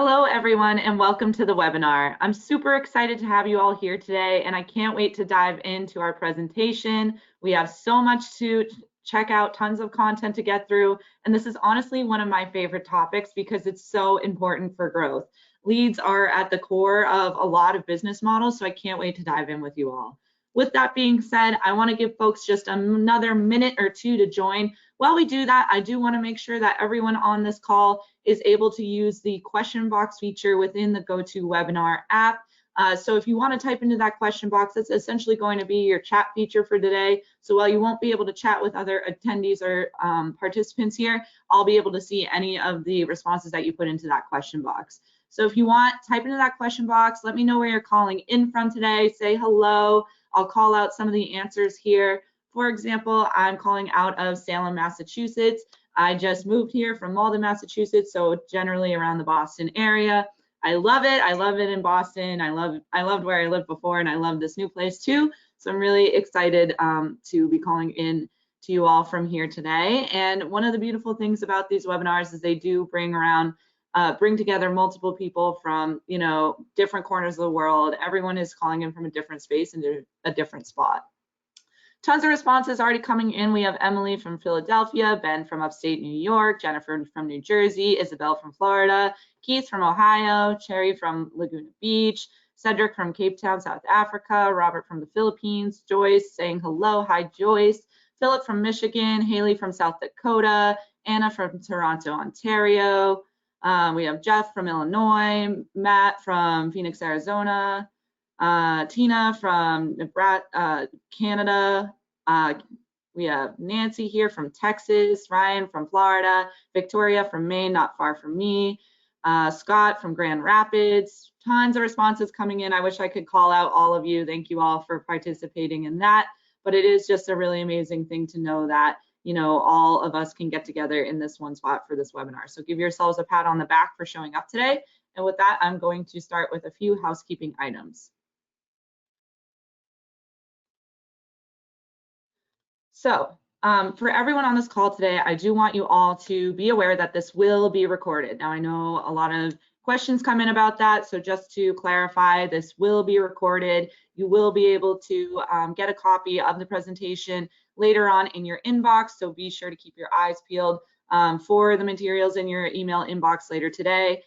Hello, everyone, and welcome to the webinar. I'm super excited to have you all here today, and I can't wait to dive into our presentation. We have so much to check out, tons of content to get through, and this is honestly one of my favorite topics because it's so important for growth. Leads are at the core of a lot of business models, so I can't wait to dive in with you all. With that being said, I want to give folks just another minute or two to join. While we do that, I do want to make sure that everyone on this call is able to use the question box feature within the GoToWebinar app. So if you want to type into that question box, it's essentially going to be your chat feature for today. So while you won't be able to chat with other attendees or participants here, I'll be able to see any of the responses that you put into that question box. So if you want, type into that question box, let me know where you're calling in from today, say hello. I'll call out some of the answers here. For example, I'm calling out of Salem, Massachusetts. I just moved here from Malden, Massachusetts, so generally around the Boston area. I love it. I love it in Boston. I loved where I lived before, and I love this new place too. So I'm really excited to be calling in to you all from here today. And one of the beautiful things about these webinars is they do bring together multiple people from different corners of the world. Everyone is calling in from a different space and a different spot. Tons of responses already coming in. We have Emily from Philadelphia, Ben from upstate New York, Jennifer from New Jersey, Isabel from Florida, Keith from Ohio, Cherry from Laguna Beach, Cedric from Cape Town, South Africa, Robert from the Philippines, Joyce saying hello, hi Joyce, Philip from Michigan, Haley from South Dakota, Anna from Toronto, Ontario. We have Jeff from Illinois, Matt from Phoenix, Arizona, Tina from Nebraska, Canada. We have Nancy here from Texas, Ryan from Florida, Victoria from Maine, not far from me, Scott from Grand Rapids. Tons of responses coming in. I wish I could call out all of you. Thank you all for participating in that. But it is just a really amazing thing to know that all of us can get together in this one spot for this webinar. So give yourselves a pat on the back for showing up today. And with that, I'm going to start with a few housekeeping items. So for everyone on this call today, I do want you all to be aware that this will be recorded. Now, I know a lot of questions come in about that, so just to clarify, this will be recorded. You will be able to get a copy of the presentation later on in your inbox, so be sure to keep your eyes peeled for the materials in your email inbox later today.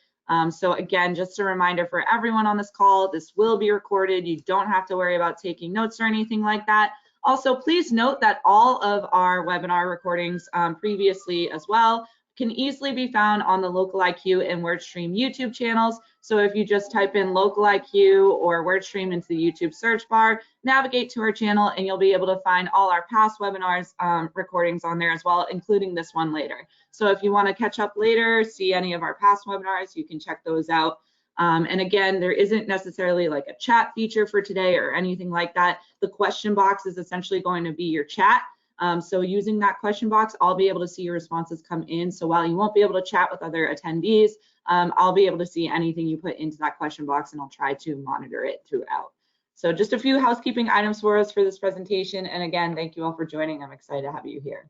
So again, just a reminder for everyone on this call, this will be recorded. You don't have to worry about taking notes or anything like that. Also, please note that all of our webinar recordings previously as well can easily be found on the Local IQ and WordStream YouTube channels. So if you just type in Local IQ or WordStream into the YouTube search bar, navigate to our channel, and you'll be able to find all our past webinars recordings on there as well, including this one later. So if you want to catch up later, see any of our past webinars, you can check those out. And again, there isn't necessarily like a chat feature for today or anything like that. The question box is essentially going to be your chat. So using that question box, I'll be able to see your responses come in. So while you won't be able to chat with other attendees, I'll be able to see anything you put into that question box, and I'll try to monitor it throughout. So just a few housekeeping items for us for this presentation. And again, thank you all for joining. I'm excited to have you here.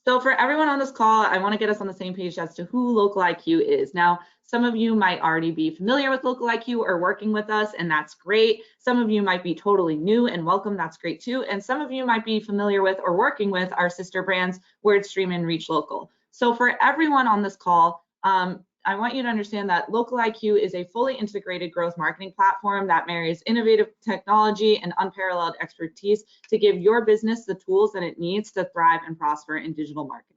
So for everyone on this call, I want to get us on the same page as to who Local IQ is. Now, some of you might already be familiar with Local IQ or working with us, and that's great. Some of you might be totally new and welcome, that's great too. And some of you might be familiar with or working with our sister brands, WordStream and Reach Local. So for everyone on this call, I want you to understand that Local IQ is a fully integrated growth marketing platform that marries innovative technology and unparalleled expertise to give your business the tools that it needs to thrive and prosper in digital marketing.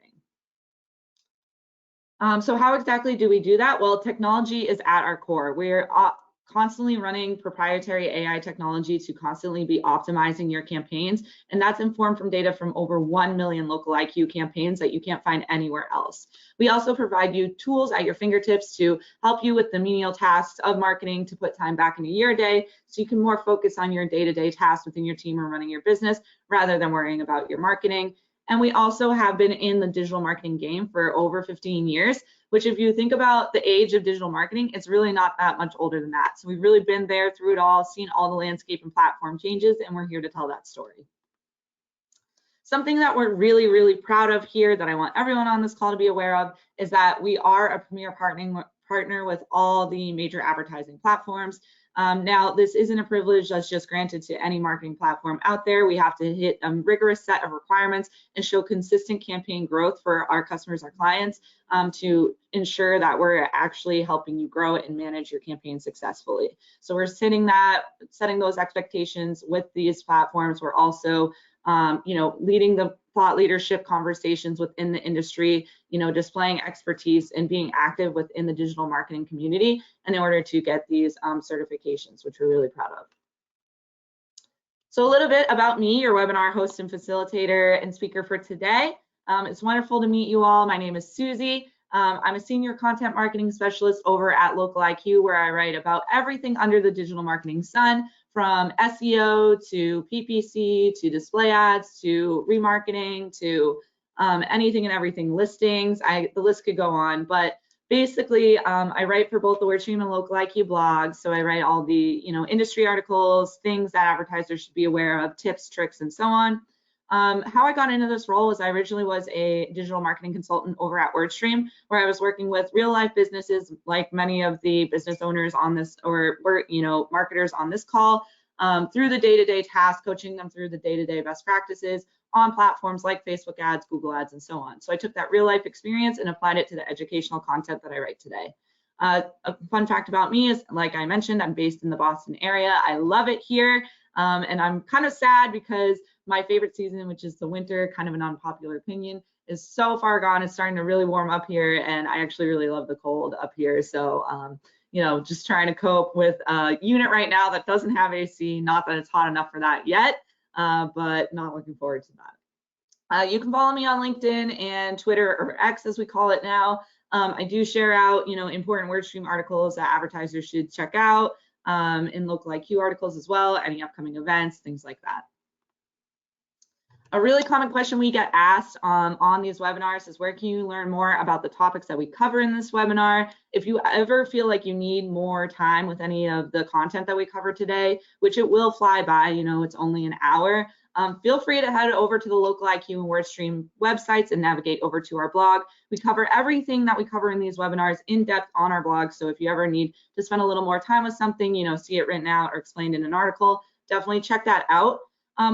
So how exactly do we do that? Well, technology is at our core. We're constantly running proprietary AI technology to constantly be optimizing your campaigns, and that's informed from data from over 1 million Local IQ campaigns that you can't find anywhere else. We also provide you tools at your fingertips to help you with the menial tasks of marketing, to put time back into your day so you can more focus on your day-to-day tasks within your team or running your business rather than worrying about your marketing. And we also have been in the digital marketing game for over 15 years, which if you think about the age of digital marketing, it's really not that much older than that. So we've really been there through it all, seen all the landscape and platform changes, and we're here to tell that story. Something that we're really, really proud of here that I want everyone on this call to be aware of is that we are a premier partner with all the major advertising platforms. Now, this isn't a privilege that's just granted to any marketing platform out there. We have to hit a rigorous set of requirements and show consistent campaign growth for our customers, our clients, to ensure that we're actually helping you grow and manage your campaign successfully. So we're setting those expectations with these platforms. We're also leading the thought leadership conversations within the industry, displaying expertise and being active within the digital marketing community in order to get these certifications, which we're really proud of. So a little bit about me, your webinar host and facilitator and speaker for today. It's wonderful to meet you all. My name is Susie. I'm a senior content marketing specialist over at Local IQ, where I write about everything under the digital marketing sun, from SEO to PPC to display ads to remarketing to anything and everything, listings. The list could go on, but basically I write for both the WordStream and Local IQ blogs. So I write all the industry articles, things that advertisers should be aware of, tips, tricks, and so on. How I got into this role was I originally was a digital marketing consultant over at WordStream, where I was working with real life businesses like many of the business owners on this, or marketers on this call, through the day-to-day tasks, coaching them through the day-to-day best practices on platforms like Facebook ads, Google ads, and so on. So I took that real life experience and applied it to the educational content that I write today. A fun fact about me is, like I mentioned, I'm based in the Boston area. I love it here. And I'm kind of sad because my favorite season, which is the winter, kind of an unpopular opinion, is so far gone. It's starting to really warm up here, and I actually really love the cold up here. So, just trying to cope with a unit right now that doesn't have AC. Not that it's hot enough for that yet, but not looking forward to that. You can follow me on LinkedIn and Twitter, or X as we call it now. I do share out, important WordStream articles that advertisers should check out, in Local IQ articles as well, any upcoming events, things like that. A really common question we get asked on these webinars is, where can you learn more about the topics that we cover in this webinar? If you ever feel like you need more time with any of the content that we cover today, which it will fly by, it's only an hour, feel free to head over to the Local IQ and WordStream websites and navigate over to our blog. We cover everything that we cover in these webinars in depth on our blog. So if you ever need to spend a little more time with something, see it written out or explained in an article, definitely check that out.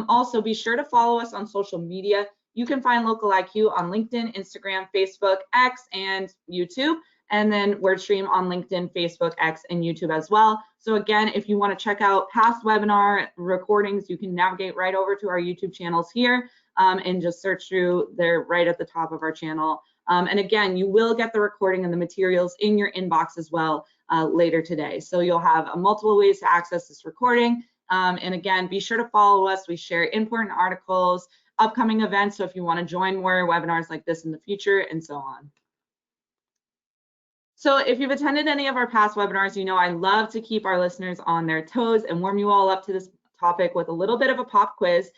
Also, be sure to follow us on social media. You can find Local IQ on LinkedIn, Instagram, Facebook, X, and YouTube, and then WordStream on LinkedIn, Facebook, X, and YouTube as well. So again, if you want to check out past webinar recordings, you can navigate right over to our YouTube channels here and just search through. They're right at the top of our channel. And again, you will get the recording and the materials in your inbox as well later today. So you'll have multiple ways to access this recording. And again, be sure to follow us. We share important articles, upcoming events, so if you want to join more webinars like this in the future, and so on. So if you've attended any of our past webinars, I love to keep our listeners on their toes and warm you all up to this topic with a little bit of a pop quiz.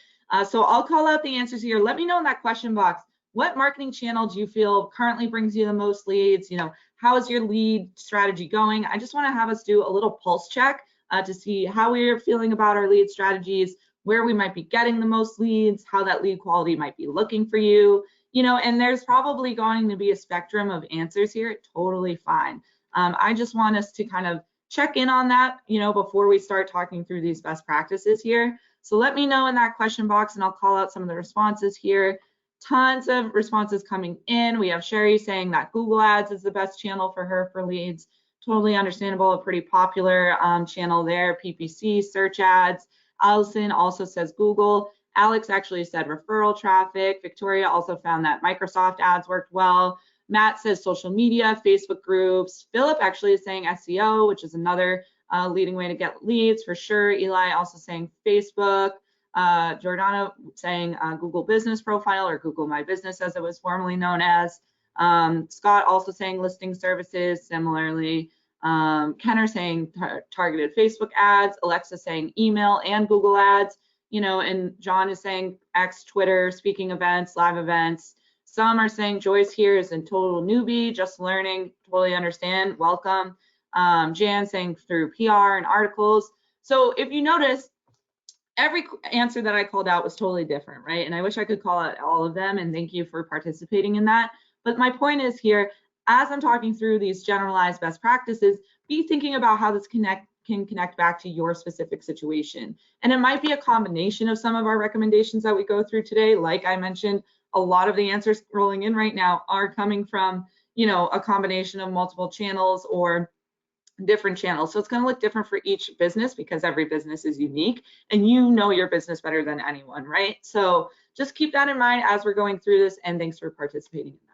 So I'll call out the answers here. Let me know in that question box, what marketing channel do you feel currently brings you the most leads? How is your lead strategy going? I just want to have us do a little pulse check to see how we're feeling about our lead strategies, where we might be getting the most leads, how that lead quality might be looking for you, and there's probably going to be a spectrum of answers here. Totally fine. I just want us to kind of check in on that, before we start talking through these best practices here. So let me know in that question box, and I'll call out some of the responses here. Tons of responses coming in. We have Sherry saying that Google Ads is the best channel for her for leads. Totally understandable, a pretty popular channel there. PPC, search ads. Allison also says Google. Alex actually said referral traffic. Victoria also found that Microsoft ads worked well. Matt says social media, Facebook groups. Philip actually is saying SEO, which is another leading way to get leads for sure. Eli also saying Facebook. Jordana saying Google Business Profile, or Google My Business as it was formerly known as. Scott also saying listing services, similarly. Kenner saying targeted Facebook ads. Alexa saying email and Google ads. And John is saying X, Twitter, speaking events, live events. Some are saying Joyce here is a total newbie, just learning, totally understand, welcome. Jan saying through PR and articles. So if you notice, every answer that I called out was totally different, right? And I wish I could call out all of them, and thank you for participating in that. But my point is here, as I'm talking through these generalized best practices, be thinking about how this can connect back to your specific situation. And it might be a combination of some of our recommendations that we go through today. Like I mentioned, a lot of the answers rolling in right now are coming from, a combination of multiple channels or different channels. So it's going to look different for each business because every business is unique and you know your business better than anyone, right? So just keep that in mind as we're going through this, and thanks for participating in that.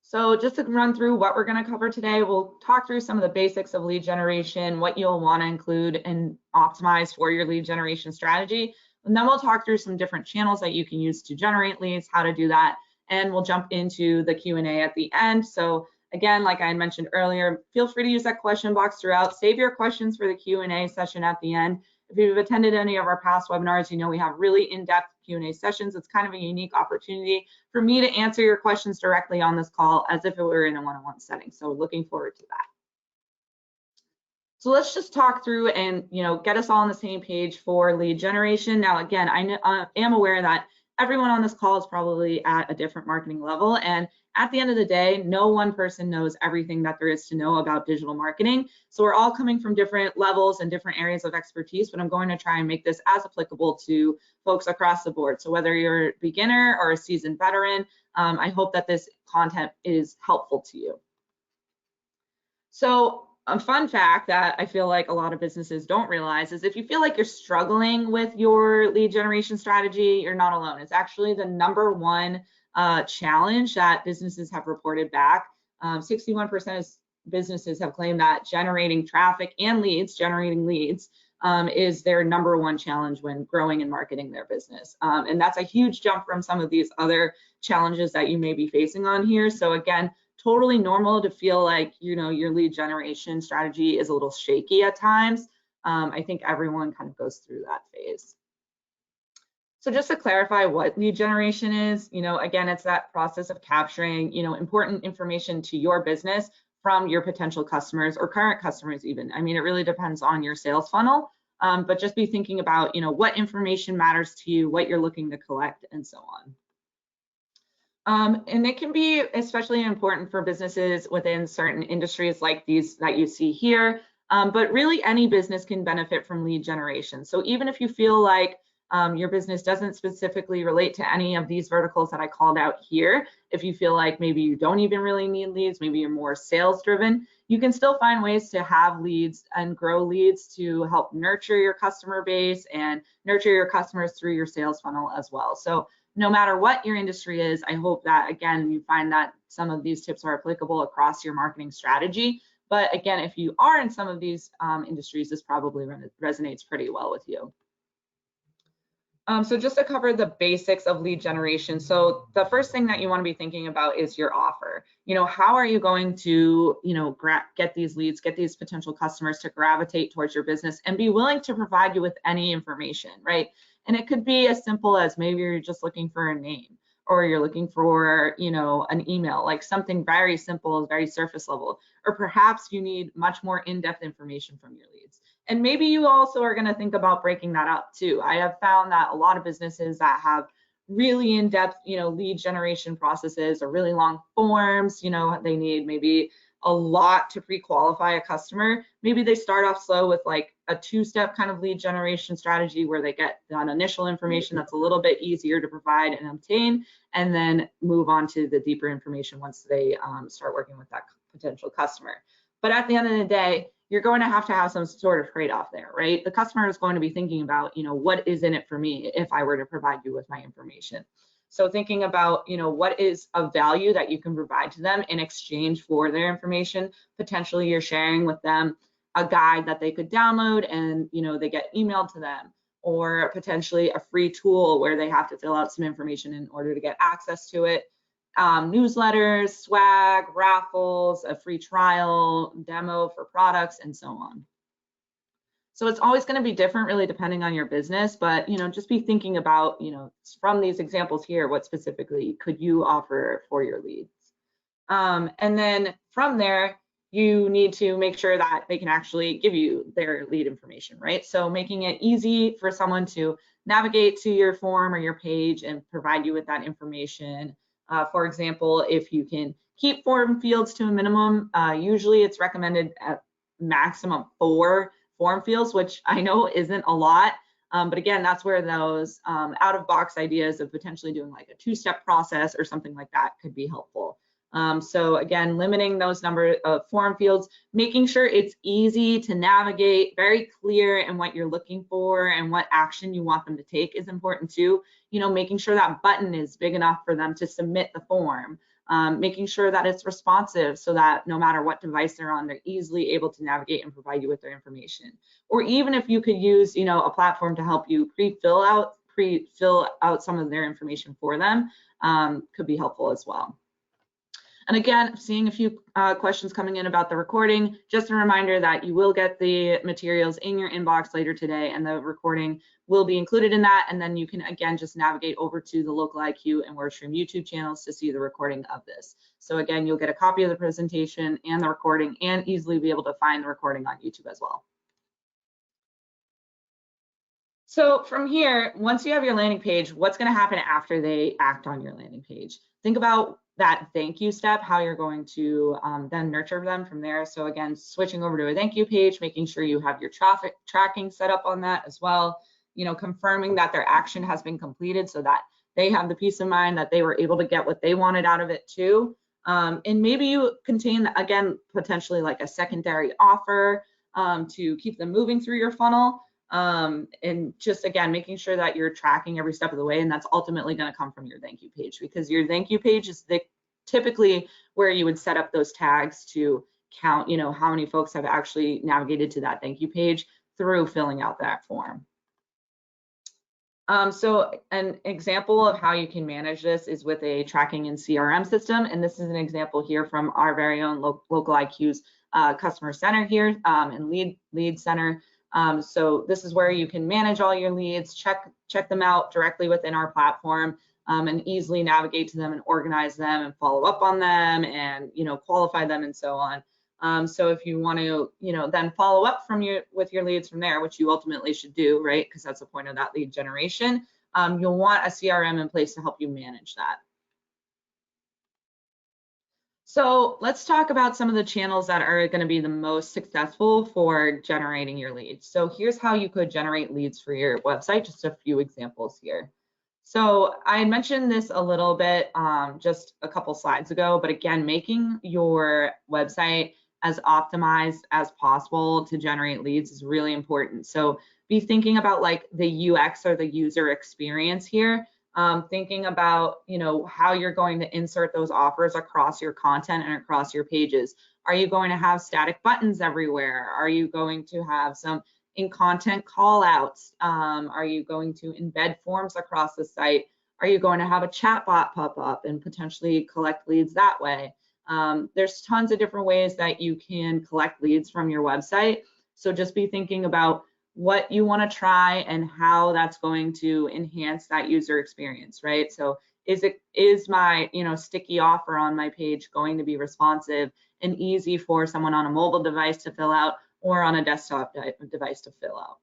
So just to run through what we're going to cover today, we'll talk through some of the basics of lead generation, what you'll want to include and optimize for your lead generation strategy. And then we'll talk through some different channels that you can use to generate leads, how to do that, and we'll jump into the Q&A at the end. So again, like I mentioned earlier, feel free to use that question box throughout. Save your questions for the Q&A session at the end. If you've attended any of our past webinars, you know we have really in-depth Q&A sessions. It's kind of a unique opportunity for me to answer your questions directly on this call as if it were in a one-on-one setting. So looking forward to that. So let's just talk through and get us all on the same page for lead generation. Now, again, I am aware that everyone on this call is probably at a different marketing level, and at the end of the day, no one person knows everything that there is to know about digital marketing. So we're all coming from different levels and different areas of expertise, but I'm going to try and make this as applicable to folks across the board. So whether you're a beginner or a seasoned veteran, I hope that this content is helpful to you. So a fun fact that I feel like a lot of businesses don't realize is if you feel like you're struggling with your lead generation strategy, you're not alone. It's actually the #1 challenge that businesses have reported back. 61% of businesses have claimed that generating traffic and generating leads is their #1 challenge when growing and marketing their business. And that's a huge jump from some of these other challenges that you may be facing on here. So again, totally normal to feel like, your lead generation strategy is a little shaky at times. I think everyone kind of goes through that phase. So just to clarify what lead generation is, again, it's that process of capturing, important information to your business from your potential customers or current customers even. I mean, it really depends on your sales funnel, but just be thinking about, what information matters to you, what you're looking to collect, and so on. And it can be especially important for businesses within certain industries like these that you see here, but really any business can benefit from lead generation. So even if you feel like your business doesn't specifically relate to any of these verticals that I called out here, if you feel like maybe you don't even really need leads, maybe you're more sales driven, you can still find ways to have leads and grow leads to help nurture your customer base and nurture your customers through your sales funnel as well. So no matter what your industry is, I hope that, again, you find that some of these tips are applicable across your marketing strategy. But again, if you are in some of these industries, this probably resonates pretty well with you. So just to cover the basics of lead generation. So the first thing that you want to be thinking about is your offer. How are you going to, get these leads, get these potential customers to gravitate towards your business and be willing to provide you with any information, right? And it could be as simple as maybe you're just looking for a name, or you're looking for, an email, like something very simple, very surface level, or perhaps you need much more in-depth information from your leads. And maybe you also are going to think about breaking that up too. I have found that a lot of businesses that have really in-depth, lead generation processes or really long forms, they need maybe a lot to pre-qualify a customer. Maybe they start off slow with like a 2-step kind of lead generation strategy where they get that initial information that's a little bit easier to provide and obtain, and then move on to the deeper information once they start working with that potential customer. But at the end of the day, you're going to have some sort of trade-off there, right? The customer is going to be thinking about, what is in it for me if I were to provide you with my information. So thinking about, what is of value that you can provide to them in exchange for their information. Potentially you're sharing with them a guide that they could download and, they get emailed to them, or potentially a free tool where they have to fill out some information in order to get access to it. Newsletters, swag, raffles, a free trial, demo for products, and so on. So it's always going to be different really depending on your business, but just be thinking about, from these examples here, what specifically could you offer for your leads? And then from there, you need to make sure that they can actually give you their lead information, right? So making it easy for someone to navigate to your form or your page and provide you with that information. For example, if you can keep form fields to a minimum, usually it's recommended at maximum 4 form fields, which I know isn't a lot. But again, that's where those out-of-box ideas of potentially doing like a 2-step process or something like that could be helpful. So again, limiting those number of form fields, making sure it's easy to navigate, very clear in what you're looking for and what action you want them to take is important too. You know, making sure that button is big enough for them to submit the form. Making sure that it's responsive so that no matter what device they're on, they're easily able to navigate and provide you with their information. Or even if you could use, you know, a platform to help you pre-fill out some of their information for them, could be helpful as well. And again, seeing a few questions coming in about the recording. Just a reminder that you will get the materials in your inbox later today, and the recording will be included in that. And then you can, again, just navigate over to the Local IQ and WordStream YouTube channels to see the recording of this. So again, you'll get a copy of the presentation and the recording, and easily be able to find the recording on YouTube as well. So from here, once you have your landing page, what's going to happen after they act on your landing page? Think about that thank you step, how you're going to then nurture them from there. So again, switching over to a thank you page, making sure you have your traffic tracking set up on that as well. You know, confirming that their action has been completed so that they have the peace of mind that they were able to get what they wanted out of it too. And maybe you contain, again, potentially like a secondary offer to keep them moving through your funnel. And just again, making sure that you're tracking every step of the way, and that's ultimately going to come from your thank you page, because your thank you page is typically where you would set up those tags to count, you know, how many folks have actually navigated to that thank you page through filling out that form. So an example of how you can manage this is with a tracking and CRM system, and this is an example here from our very own Local IQ's customer center here and lead center. So this is where you can manage all your leads, check them out directly within our platform, and easily navigate to them and organize them and follow up on them and, you know, qualify them and so on. So if you want to, you know, then follow up with your leads from there, which you ultimately should do, right? Because that's the point of that lead generation. You'll want a CRM in place to help you manage that. So let's talk about some of the channels that are going to be the most successful for generating your leads. So here's how you could generate leads for your website, just a few examples here. So I mentioned this a little bit just a couple slides ago, but again, making your website as optimized as possible to generate leads is really important. So be thinking about like the UX or the user experience here. Thinking about, you know, how you're going to insert those offers across your content and across your pages. Are you going to have static buttons everywhere? Are you going to have some in-content call outs? Are you going to embed forms across the site? Are you going to have a chatbot pop up and potentially collect leads that way? There's tons of different ways that you can collect leads from your website. So just be thinking about what you want to try and how that's going to enhance that user experience, right? So is my, you know, sticky offer on my page going to be responsive and easy for someone on a mobile device to fill out or on a desktop device to fill out?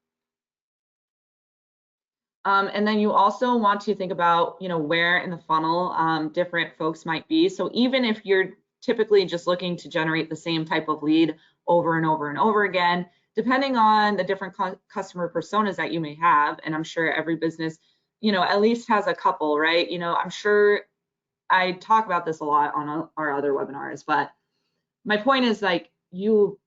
And then you also want to think about, you know, where in the funnel different folks might be. So even if you're typically just looking to generate the same type of lead over and over and over again, depending on the different customer personas that you may have, and I'm sure every business, you know, at least has a couple, right? You know, I'm sure I talk about this a lot on our other webinars, but my point is like you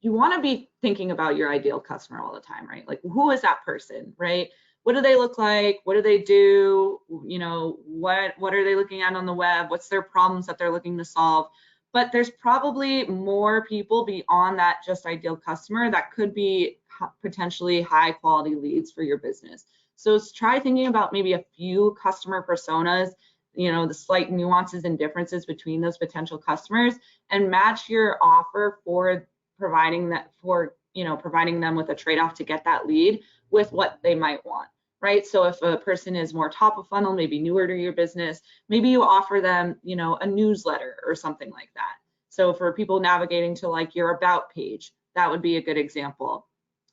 want to be thinking about your ideal customer all the time, right? Like, who is that person, right? What do they look like? What do they do? You know, what are they looking at on the web? What's their problems that they're looking to solve? But there's probably more people beyond that just ideal customer that could be potentially high quality leads for your business. So try thinking about maybe a few customer personas, you know, the slight nuances and differences between those potential customers, and match your offer for providing them with a trade-off to get that lead with what they might want. Right? So if a person is more top of funnel, maybe newer to your business, maybe you offer them, you know, a newsletter or something like that. So for people navigating to like your about page, that would be a good example,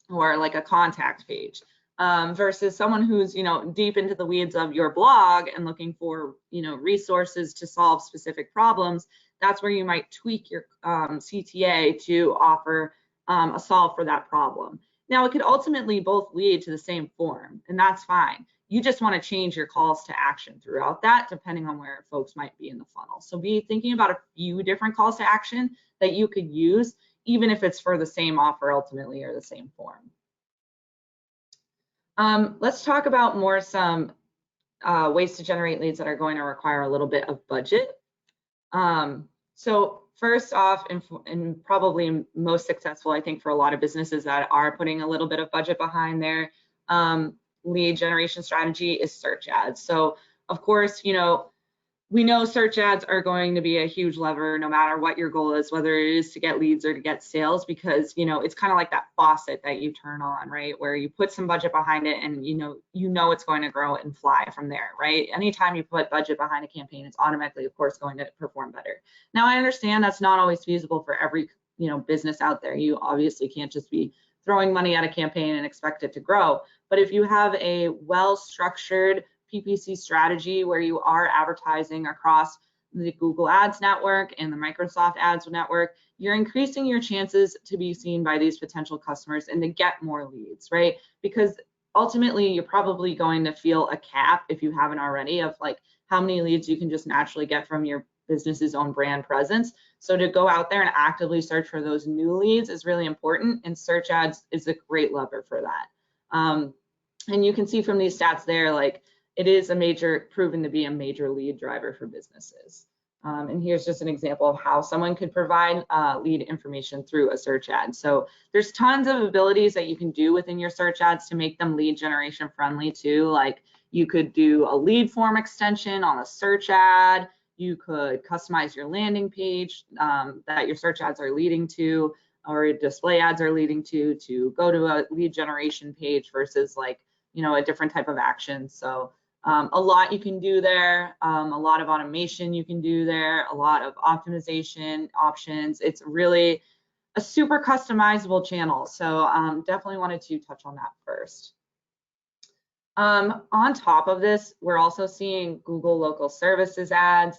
or like a contact page. versus someone who's, deep into the weeds of your blog and looking for, resources to solve specific problems. That's where you might tweak your CTA to offer a solve for that problem. Now, it could ultimately both lead to the same form, and that's fine. You just want to change your calls to action throughout that, depending on where folks might be in the funnel. So be thinking about a few different calls to action that you could use, even if it's for the same offer ultimately or the same form. Let's talk about some ways to generate leads that are going to require a little bit of budget. So first off, and probably most successful, I think, for a lot of businesses that are putting a little bit of budget behind their lead generation strategy is search ads. So of course, we know search ads are going to be a huge lever no matter what your goal is, whether it is to get leads or to get sales, because it's kind of like that faucet that you turn on, right? Where you put some budget behind it and you know it's going to grow and fly from there, right? Anytime you put budget behind a campaign, it's automatically, of course, going to perform better. Now, I understand that's not always feasible for every business out there. You obviously can't just be throwing money at a campaign and expect it to grow. But if you have a well-structured PPC strategy where you are advertising across the Google Ads network and the Microsoft Ads network, you're increasing your chances to be seen by these potential customers and to get more leads, right? Because ultimately, you're probably going to feel a cap, if you haven't already, of like how many leads you can just naturally get from your business's own brand presence. So to go out there and actively search for those new leads is really important, and search ads is a great lever for that. And you can see from these stats there, like, it is proven to be a major lead driver for businesses. And here's just an example of how someone could provide lead information through a search ad. So there's tons of abilities that you can do within your search ads to make them lead generation friendly too. Like, you could do a lead form extension on a search ad. You could customize your landing page that your search ads are leading to, or display ads are leading to go to a lead generation page versus like, a different type of action. So a lot you can do there, a lot of automation you can do there, a lot of optimization options. It's really a super customizable channel. So definitely wanted to touch on that first. On top of this, we're also seeing Google local services ads.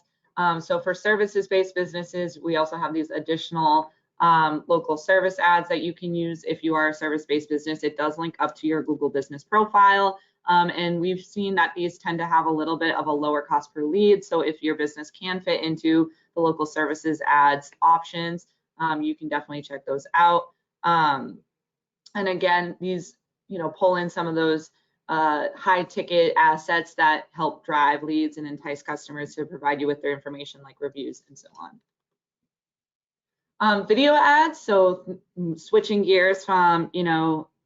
So for services-based businesses, we also have these additional local service ads that you can use if you are a service-based business. It does link up to your Google business profile. And we've seen that these tend to have a little bit of a lower cost per lead. So if your business can fit into the local services ads options, you can definitely check those out. And again, these, pull in some of those high ticket assets that help drive leads and entice customers to provide you with their information, like reviews and so on. Video ads, so switching gears from,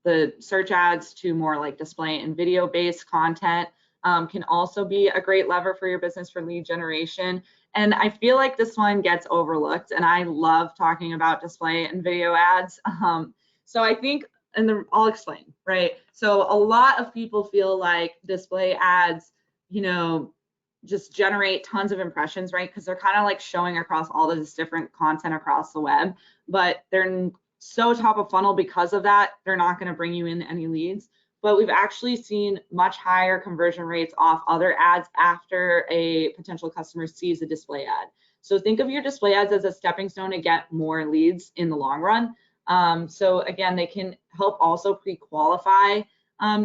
the search ads to more like display and video based content can also be a great lever for your business for lead generation. And I feel like this one gets overlooked, and I love talking about display and video ads. So I think, I'll explain, right? So a lot of people feel like display ads, just generate tons of impressions, right? Because they're kind of like showing across all of this different content across the web, but they're so top of funnel because of that, they're not going to bring you in any leads. But we've actually seen much higher conversion rates off other ads after a potential customer sees a display ad. So think of your display ads as a stepping stone to get more leads in the long run. So again, they can help also pre-qualify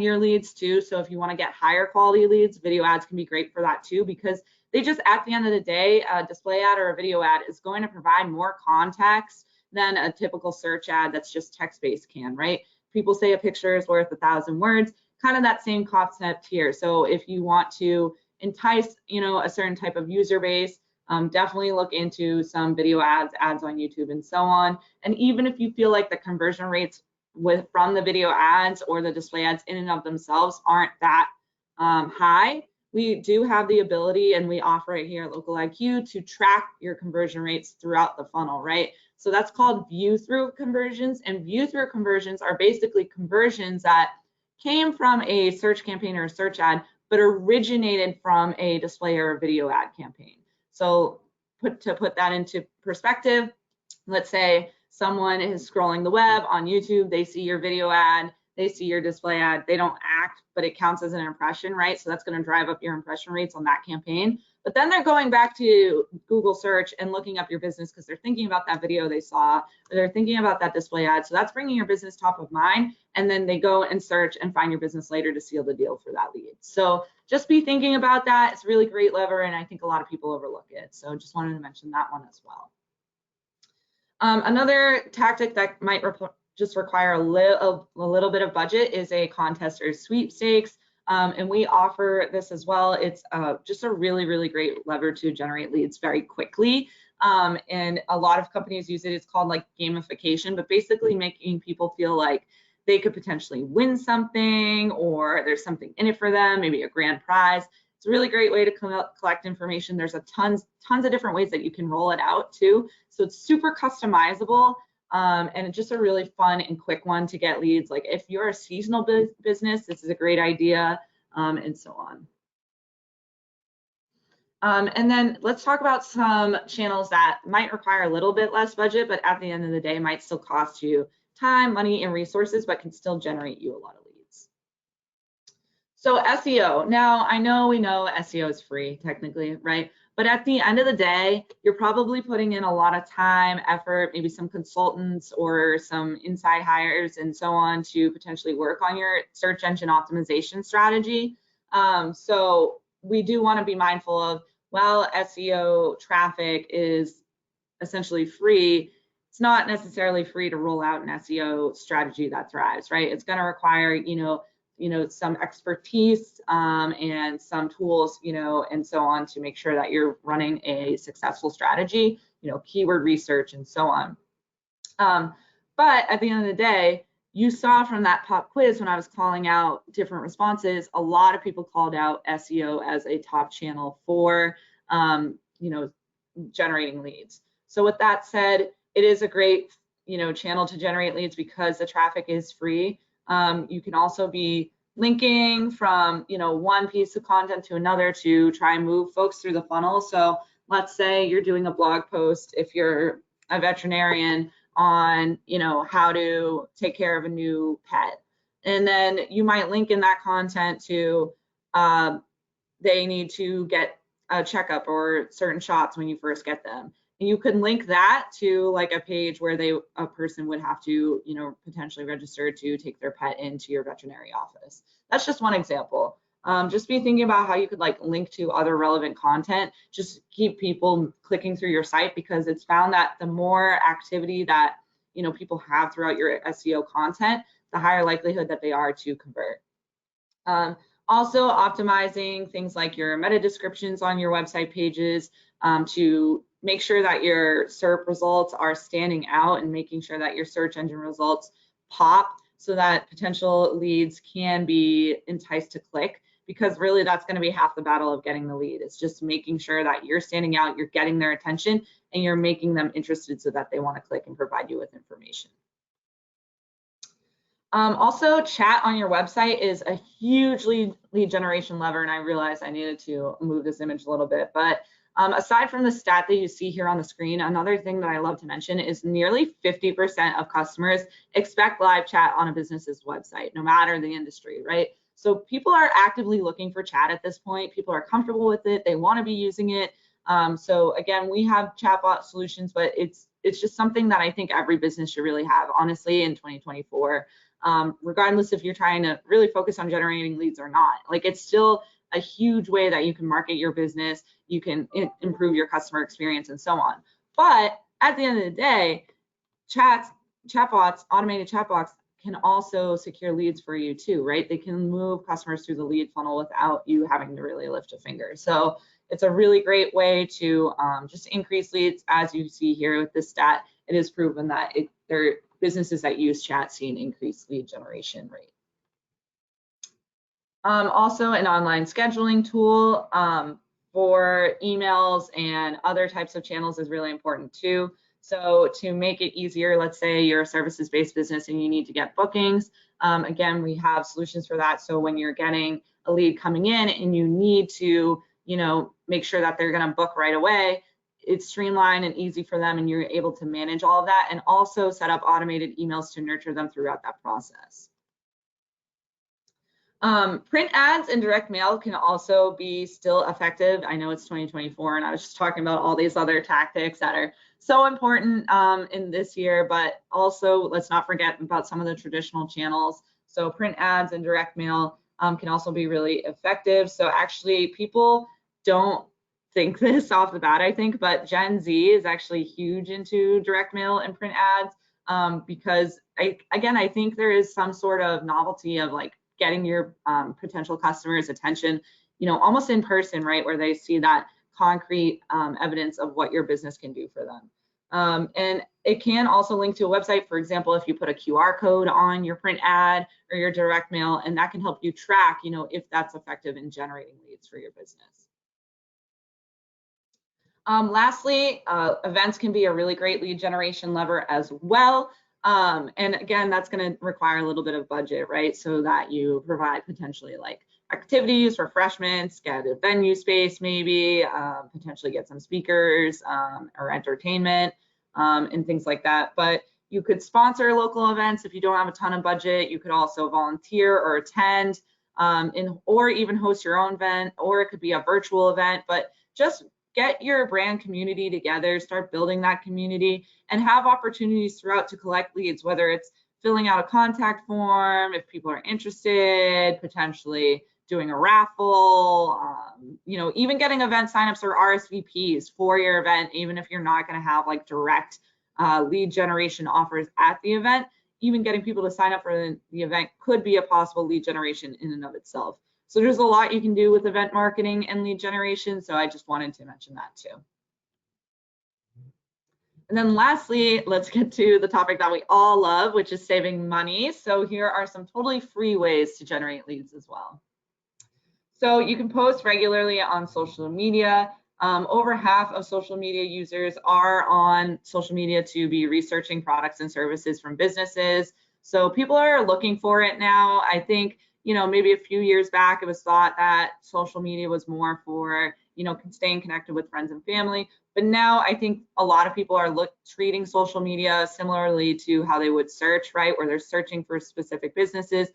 your leads too. So if you want to get higher quality leads, video ads can be great for that too, because they just, at the end of the day, a display ad or a video ad is going to provide more context than a typical search ad that's just text-based can, right? People say a picture is worth 1,000 words, kind of that same concept here. So if you want to entice, a certain type of user base, definitely look into some video ads on YouTube and so on. And even if you feel like the conversion rates from the video ads or the display ads in and of themselves aren't that high, we do have the ability, and we offer it here at Local IQ, to track your conversion rates throughout the funnel, right? So that's called view-through conversions, and view-through conversions are basically conversions that came from a search campaign or a search ad, but originated from a display or a video ad campaign. So to put that into perspective, let's say someone is scrolling the web on YouTube, they see your video ad, they see your display ad, they don't act, but it counts as an impression, right? So that's going to drive up your impression rates on that campaign. But then they're going back to Google search and looking up your business because they're thinking about that video they saw, or they're thinking about that display ad. So that's bringing your business top of mind. And then they go and search and find your business later to seal the deal for that lead. So just be thinking about that. It's a really great lever, and I think a lot of people overlook it. So just wanted to mention that one as well. Another tactic that might just require a little bit of budget is a contest or sweepstakes. And we offer this as well. It's just a really, really great lever to generate leads very quickly. And a lot of companies use it. It's called like gamification, but basically making people feel like they could potentially win something, or there's something in it for them, maybe a grand prize. It's a really great way to collect information. There's tons of different ways that you can roll it out too. So it's super customizable. And it's just a really fun and quick one to get leads. Like if you're a seasonal business, this is a great idea, and so on. And then let's talk about some channels that might require a little bit less budget, but at the end of the day might still cost you time, money, and resources, but can still generate you a lot of leads. So SEO. Now, we know SEO is free technically, right? But at the end of the day, you're probably putting in a lot of time, effort, maybe some consultants or some inside hires and so on to potentially work on your search engine optimization strategy. So we do want to be mindful of, while SEO traffic is essentially free, it's not necessarily free to roll out an SEO strategy that thrives, right? It's going to require, some expertise and some tools, and so on to make sure that you're running a successful strategy, keyword research and so on. But at the end of the day, you saw from that pop quiz when I was calling out different responses, a lot of people called out SEO as a top channel for, generating leads. So with that said, it is a great, channel to generate leads because the traffic is free. You can also be linking from, one piece of content to another to try and move folks through the funnel. So let's say you're doing a blog post, if you're a veterinarian, on, how to take care of a new pet. And then you might link in that content to, they need to get a checkup or certain shots when you first get them. And you can link that to like a page where a person would have to, potentially register to take their pet into your veterinary office. That's just one example. Just be thinking about how you could like link to other relevant content. Just keep people clicking through your site, because it's found that the more activity that, people have throughout your SEO content, the higher likelihood that they are to convert. Also optimizing things like your meta descriptions on your website pages to make sure that your SERP results are standing out, and making sure that your search engine results pop so that potential leads can be enticed to click, because really that's going to be half the battle of getting the lead. It's just making sure that you're standing out, you're getting their attention, and you're making them interested so that they want to click and provide you with information. Also, chat on your website is a huge lead generation lever, and I realized I needed to move this image a little bit, but aside from the stat that you see here on the screen, another thing that I love to mention is nearly 50% of customers expect live chat on a business's website, no matter the industry, right? So people are actively looking for chat at this point. People are comfortable with it. They want to be using it. So again, we have chatbot solutions, but it's just something that I think every business should really have, honestly, in 2024, regardless if you're trying to really focus on generating leads or not. Like, it's still a huge way that you can market your business, you can improve your customer experience and so on. But at the end of the day, chatbots, automated chatbots can also secure leads for you too, right? They can move customers through the lead funnel without you having to really lift a finger. So it's a really great way to just increase leads. As you see here with this stat, it is proven that there are businesses that use chat see an increased lead generation rate. Also, an online scheduling tool for emails and other types of channels is really important too. So to make it easier, let's say you're a services-based business and you need to get bookings. Again, we have solutions for that. So when you're getting a lead coming in and you need to, make sure that they're going to book right away, it's streamlined and easy for them, and you're able to manage all of that, and also set up automated emails to nurture them throughout that process. Print ads and direct mail can also be still effective. I know it's 2024 and I was just talking about all these other tactics that are so important in this year, but also let's not forget about some of the traditional channels. So print ads and direct mail can also be really effective. So actually people don't think this off the bat, I think, but Gen Z is actually huge into direct mail and print ads because I think there is some sort of novelty of like getting your potential customers' attention, almost in person, right, where they see that concrete evidence of what your business can do for them. And it can also link to a website. For example, if you put a QR code on your print ad or your direct mail, and that can help you track, if that's effective in generating leads for your business. Lastly, events can be a really great lead generation lever as well. And again, that's going to require a little bit of budget, right? So that you provide potentially like activities, refreshments, get a venue space, maybe potentially get some speakers or entertainment and things like that. But you could sponsor local events if you don't have a ton of budget. You could also volunteer or attend or even host your own event, or it could be a virtual event, but just get your brand community together, start building that community, and have opportunities throughout to collect leads, whether it's filling out a contact form, if people are interested, potentially doing a raffle, even getting event signups or RSVPs for your event, even if you're not going to have like direct lead generation offers at the event. Even getting people to sign up for the event could be a possible lead generation in and of itself. So there's a lot you can do with event marketing and lead generation. So I just wanted to mention that too. And then lastly, let's get to the topic that we all love, which is saving money. So here are some totally free ways to generate leads as well. So you can post regularly on social media. Over half of social media users are on social media to be researching products and services from businesses. So people are looking for it now. I think, maybe a few years back, it was thought that social media was more for, staying connected with friends and family. But now I think a lot of people are treating social media similarly to how they would search, right? Where they're searching for specific businesses.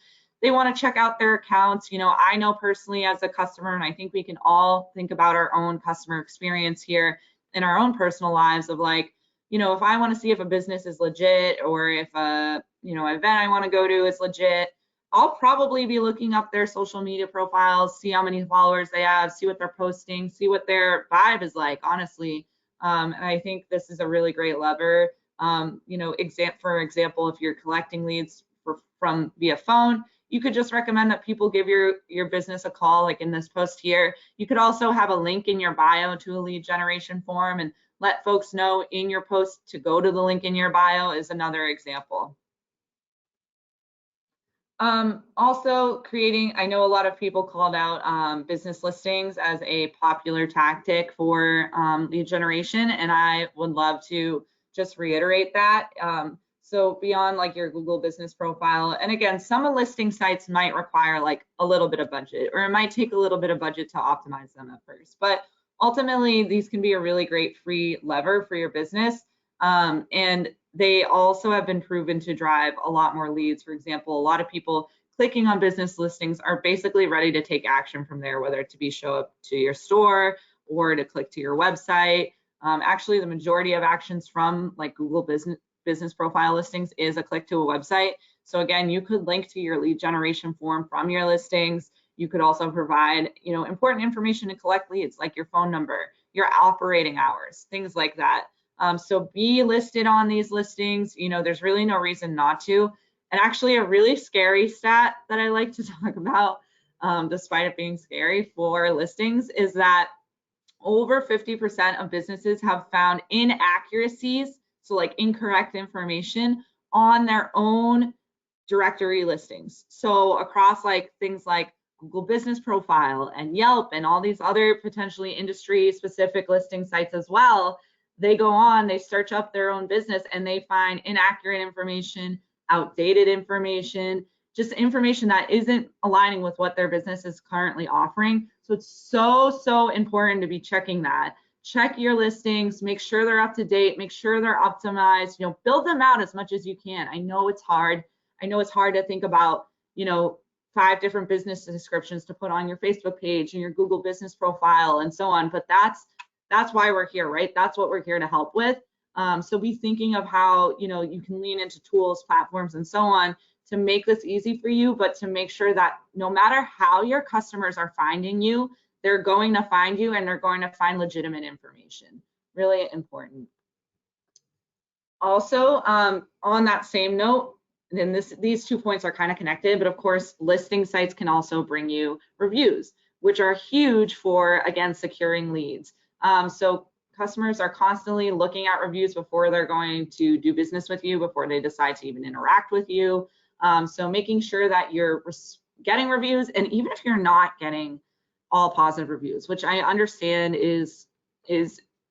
They want to check out their accounts. I know personally as a customer, and I think we can all think about our own customer experience here in our own personal lives of like, if I want to see if a business is legit or if a, event I want to go to is legit, I'll probably be looking up their social media profiles, see how many followers they have, see what they're posting, see what their vibe is like, honestly. And I think this is a really great lever. For example, if you're collecting leads from via phone, you could just recommend that people give your business a call, like in this post here. You could also have a link in your bio to a lead generation form and let folks know in your post to go to the link in your bio is another example. Also creating, I know a lot of people called out business listings as a popular tactic for lead generation, and I would love to just reiterate that. So beyond like your Google business profile, and again, some listing sites might require like a little bit of budget, or it might take a little bit of budget to optimize them at first, but ultimately these can be a really great free lever for your business. And they also have been proven to drive a lot more leads. For example, a lot of people clicking on business listings are basically ready to take action from there, whether it to be show up to your store or to click to your website. Actually, the majority of actions from like Google business profile listings is a click to a website. So again, you could link to your lead generation form from your listings. You could also provide, important information to collect leads, like your phone number, your operating hours, things like that. So be listed on these listings. There's really no reason not to. And actually a really scary stat that I like to talk about, despite it being scary for listings, is that over 50% of businesses have found inaccuracies, so like incorrect information on their own directory listings. So across like things like Google Business Profile and Yelp and all these other potentially industry specific listing sites as well, they go on, they search up their own business and they find inaccurate information, outdated information, just information that isn't aligning with what their business is currently offering. So it's so important to be checking that. Check your listings, make sure they're up to date, make sure they're optimized, build them out as much as you can. I know it's hard. I know it's hard to think about, 5 different business descriptions to put on your Facebook page and your Google business profile and so on. But that's why we're here, right? That's what we're here to help with. So be thinking of how, you know, you can lean into tools, platforms, and so on to make this easy for you, but to make sure that no matter how your customers are finding you, they're going to find you and they're going to find legitimate information. Really important. Also, on that same note, then these 2 points are kind of connected, but of course, listing sites can also bring you reviews, which are huge for, again, securing leads. So customers are constantly looking at reviews before they're going to do business with you, before they decide to even interact with you. So making sure that you're getting reviews, and even if you're not getting all positive reviews, which I understand is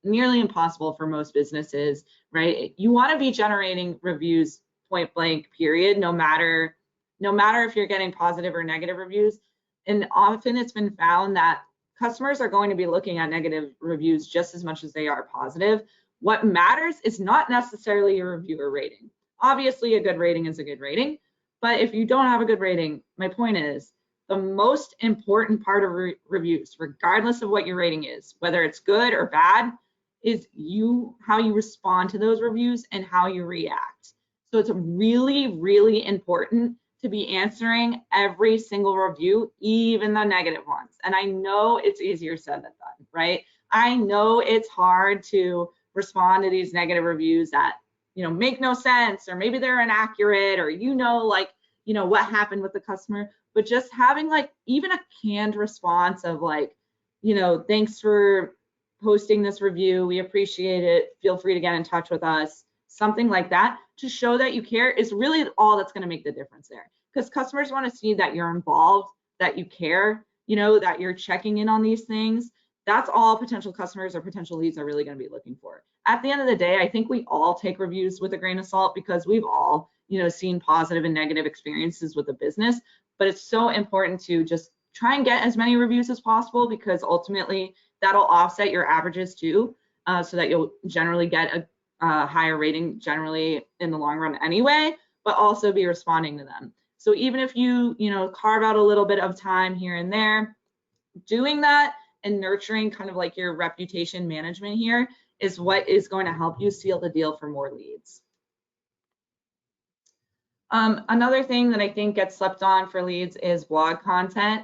nearly impossible for most businesses, right? You want to be generating reviews point blank, period, no matter if you're getting positive or negative reviews. And often it's been found that customers are going to be looking at negative reviews just as much as they are positive. What matters is not necessarily your reviewer rating. Obviously, a good rating is a good rating, but if you don't have a good rating, my point is, the most important part of reviews, regardless of what your rating is, whether it's good or bad, is how you respond to those reviews and how you react. So it's really, really important to be answering every single review, even the negative ones. And I know it's easier said than done, right? I know it's hard to respond to these negative reviews that, you know, make no sense, or maybe they're inaccurate, or, you know, like, you know, what happened with the customer. But just having like even a canned response of like, you know, thanks for posting this review, we appreciate it, feel free to get in touch with us, something like that, to show that you care, is really all that's going to make the difference there. Because customers want to see that you're involved, that you care, you know, that you're checking in on these things. That's all potential customers or potential leads are really going to be looking for. At the end of the day, I think we all take reviews with a grain of salt, because we've all, you know, seen positive and negative experiences with the business. But it's so important to just try and get as many reviews as possible, because ultimately that'll offset your averages too, so that you'll generally get a higher rating generally in the long run anyway, but also be responding to them. So even if you know, carve out a little bit of time here and there, doing that and nurturing kind of like your reputation management here is what is going to help you seal the deal for more leads. Another thing that I think gets slept on for leads is blog content.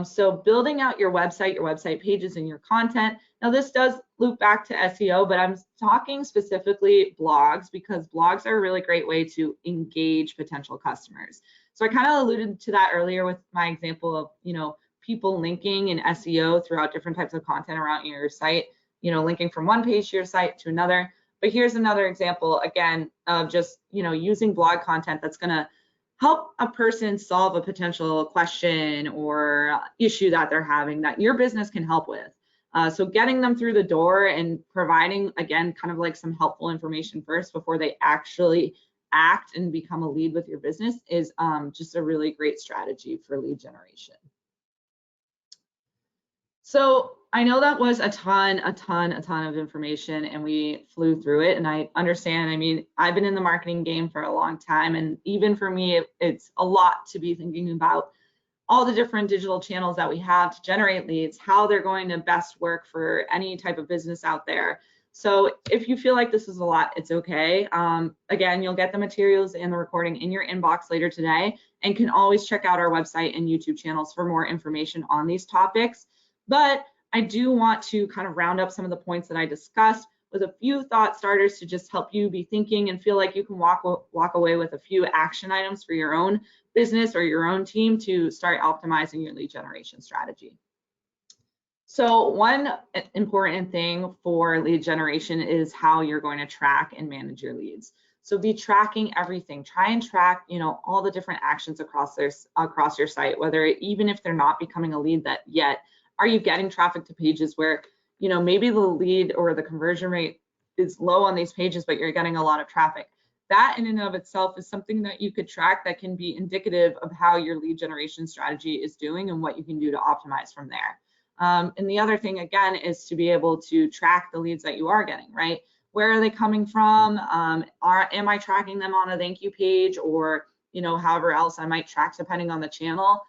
So building out your website pages, and your content. Now this does loop back to SEO, but I'm talking specifically blogs, because blogs are a really great way to engage potential customers. So I kind of alluded to that earlier with my example of, you know, people linking in SEO throughout different types of content around your site, you know, linking from one page to your site to another. But here's another example, again, of just, you know, using blog content that's going to help a person solve a potential question or issue that they're having that your business can help with. So getting them through the door and providing, again, kind of like some helpful information first before they actually act and become a lead with your business is just a really great strategy for lead generation. So I know that was a ton of information, and we flew through it, and I understand. I mean, I've been in the marketing game for a long time, and even for me, it's a lot to be thinking about all the different digital channels that we have to generate leads, how they're going to best work for any type of business out there. So if you feel like this is a lot, it's okay. Again, you'll get the materials and the recording in your inbox later today, and can always check out our website and YouTube channels for more information on these topics. But I do want to kind of round up some of the points that I discussed with a few thought starters to just help you be thinking and feel like you can walk away with a few action items for your own business or your own team to start optimizing your lead generation strategy. So one important thing for lead generation is how you're going to track and manage your leads. So be tracking everything. Try and track, you know, all the different actions across your site, whether even if they're not becoming a lead that yet. Are you getting traffic to pages where, you know, maybe the lead or the conversion rate is low on these pages, but you're getting a lot of traffic? That in and of itself is something that you could track that can be indicative of how your lead generation strategy is doing and what you can do to optimize from there. And the other thing, again, is to be able to track the leads that you are getting, right? Where are they coming from? Am I tracking them on a thank you page, or you know, however else I might track depending on the channel,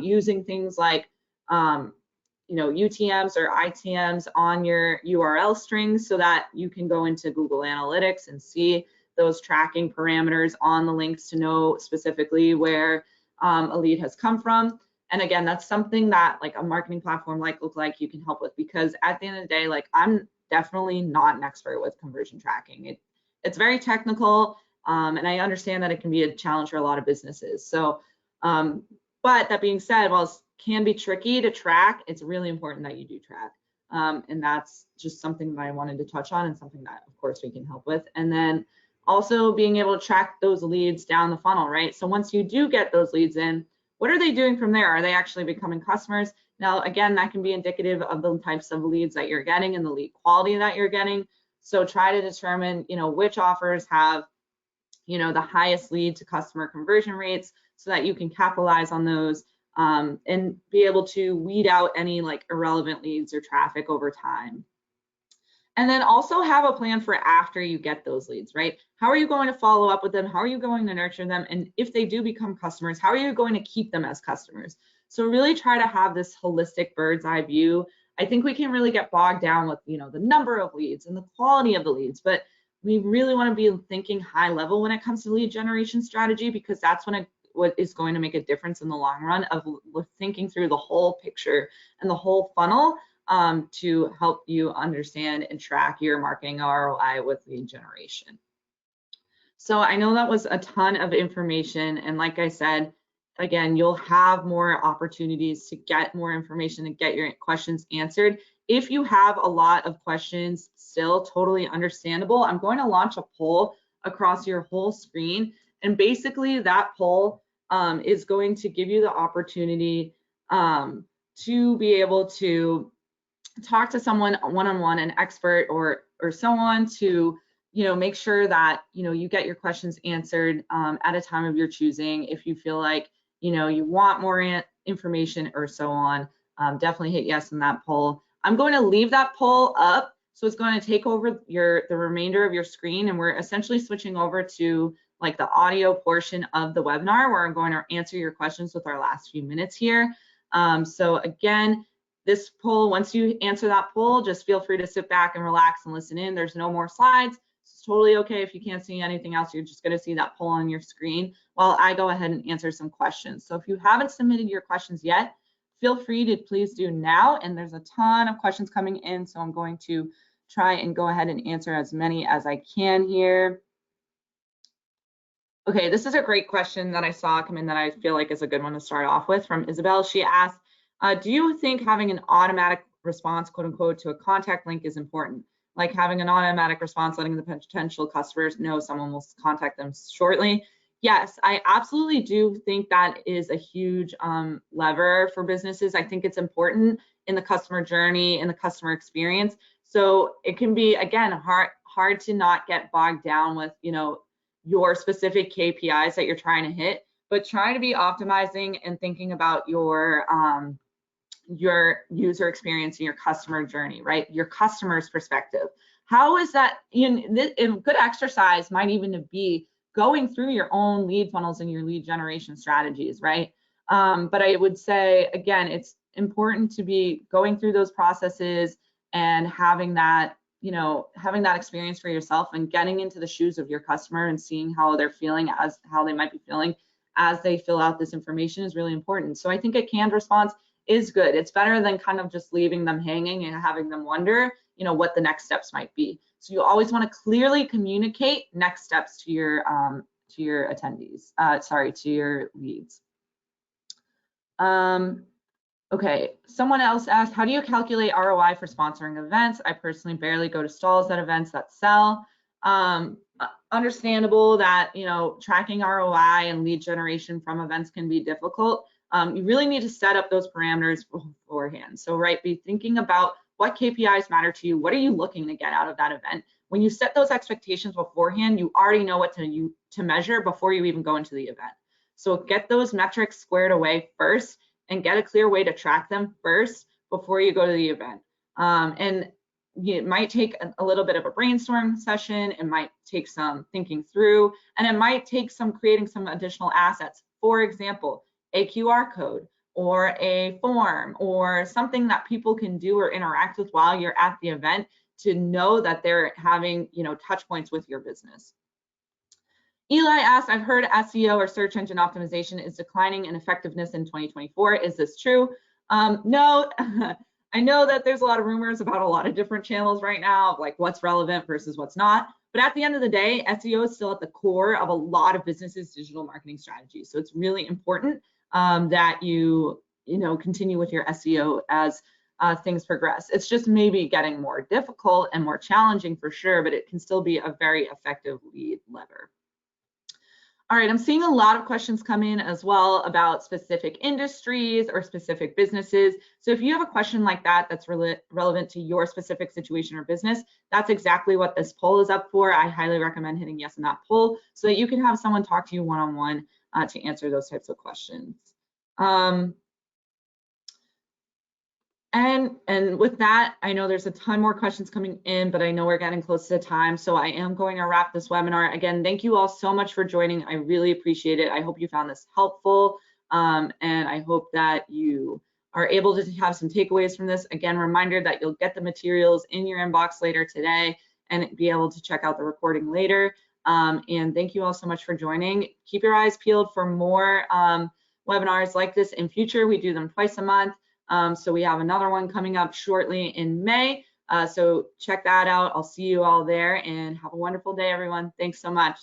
using things like, you know, UTMs or ITMs on your URL strings so that you can go into Google Analytics and see those tracking parameters on the links to know specifically where a lead has come from. And again, that's something that like a marketing platform like Lookalike you can help with, because at the end of the day, like I'm definitely not an expert with conversion tracking. It's very technical, and I understand that it can be a challenge for a lot of businesses. So, but that being said, while it can be tricky to track, it's really important that you do track. And that's just something that I wanted to touch on, and something that of course we can help with. And then also being able to track those leads down the funnel, right? So once you do get those leads in, what are they doing from there? Are they actually becoming customers? Now, again, that can be indicative of the types of leads that you're getting and the lead quality that you're getting. So try to determine, you know, which offers have, you know, the highest lead to customer conversion rates so that you can capitalize on those, and be able to weed out any like irrelevant leads or traffic over time. And then also have a plan for after you get those leads, right? How are you going to follow up with them? How are you going to nurture them? And if they do become customers, how are you going to keep them as customers? So really try to have this holistic bird's eye view. I think we can really get bogged down with, you know, the number of leads and the quality of the leads, but we really want to be thinking high level when it comes to lead generation strategy, because that's what is going to make a difference in the long run of thinking through the whole picture and the whole funnel, to help you understand and track your marketing ROI with lead generation. So I know that was a ton of information, and like I said, again, you'll have more opportunities to get more information and get your questions answered. If you have a lot of questions still, totally understandable. I'm going to launch a poll across your whole screen, and basically that poll is going to give you the opportunity to be able to talk to someone one-on-one, an expert or so on, to, you know, make sure that, you know, you get your questions answered at a time of your choosing. If you feel like, you know, you want more information or so on, definitely hit yes in that poll. I'm going to leave that poll up, so it's going to take over the remainder of your screen, and we're essentially switching over to like the audio portion of the webinar, where I'm going to answer your questions with our last few minutes here. So again, this poll, once you answer that poll, just feel free to sit back and relax and listen in. There's no more slides. It's totally okay if you can't see anything else. You're just going to see that poll on your screen while I go ahead and answer some questions. So if you haven't submitted your questions yet, feel free to please do now. And there's a ton of questions coming in, so I'm going to try and go ahead and answer as many as I can here. Okay, this is a great question that I saw come in that I feel like is a good one to start off with, from Isabel. She asked, do you think having an automatic response, quote unquote, to a contact link is important? Like having an automatic response letting the potential customers know someone will contact them shortly. Yes, I absolutely do think that is a huge lever for businesses. I think it's important in the customer journey, in the customer experience. So it can be, again, hard to not get bogged down with, you know, your specific KPIs that you're trying to hit, but try to be optimizing and thinking about your user experience and your customer journey, right? Your customer's perspective. How is that, you know, a good exercise might even be going through your own lead funnels and your lead generation strategies, right? But I would say, again, it's important to be going through those processes and having that, you know, having that experience for yourself and getting into the shoes of your customer and seeing how they're feeling, as how they might be feeling as they fill out this information is really important. So I think a canned response is good. It's better than kind of just leaving them hanging and having them wonder, you know, what the next steps might be. So you always want to clearly communicate next steps to your attendees, to your leads. Okay, someone else asked, how do you calculate ROI for sponsoring events? I personally barely go to stalls at events that sell. Understandable that, you know, tracking ROI and lead generation from events can be difficult. You really need to set up those parameters beforehand. So, right, be thinking about what KPIs matter to you. What are you looking to get out of that event? When you set those expectations beforehand, you already know what to measure before you even go into the event. So get those metrics squared away first and get a clear way to track them first before you go to the event. And it might take a little bit of a brainstorm session, it might take some thinking through, and it might take some creating some additional assets. For example, a QR code or a form or something that people can do or interact with while you're at the event to know that they're having, you know, touch points with your business. Eli asked, I've heard SEO or search engine optimization is declining in effectiveness in 2024. Is this true? No, I know that there's a lot of rumors about a lot of different channels right now, like what's relevant versus what's not. But at the end of the day, SEO is still at the core of a lot of businesses' digital marketing strategies. So it's really important that you continue with your SEO as things progress. It's just maybe getting more difficult and more challenging for sure, but it can still be a very effective lead lever. All right, I'm seeing a lot of questions come in as well about specific industries or specific businesses. So if you have a question like that that's relevant to your specific situation or business, that's exactly what this poll is up for. I highly recommend hitting yes on that poll so that you can have someone talk to you one-on-one to answer those types of questions. And with that, I know there's a ton more questions coming in, but I know we're getting close to time, so I am going to wrap this webinar. Again, thank you all so much for joining. I really appreciate it. I hope you found this helpful, and I hope that you are able to have some takeaways from this. Again, reminder that you'll get the materials in your inbox later today and be able to check out the recording later. And thank you all so much for joining. Keep your eyes peeled for more webinars like this in future. We do them twice a month. So we have another one coming up shortly in May. So check that out. I'll see you all there and have a wonderful day, everyone. Thanks so much.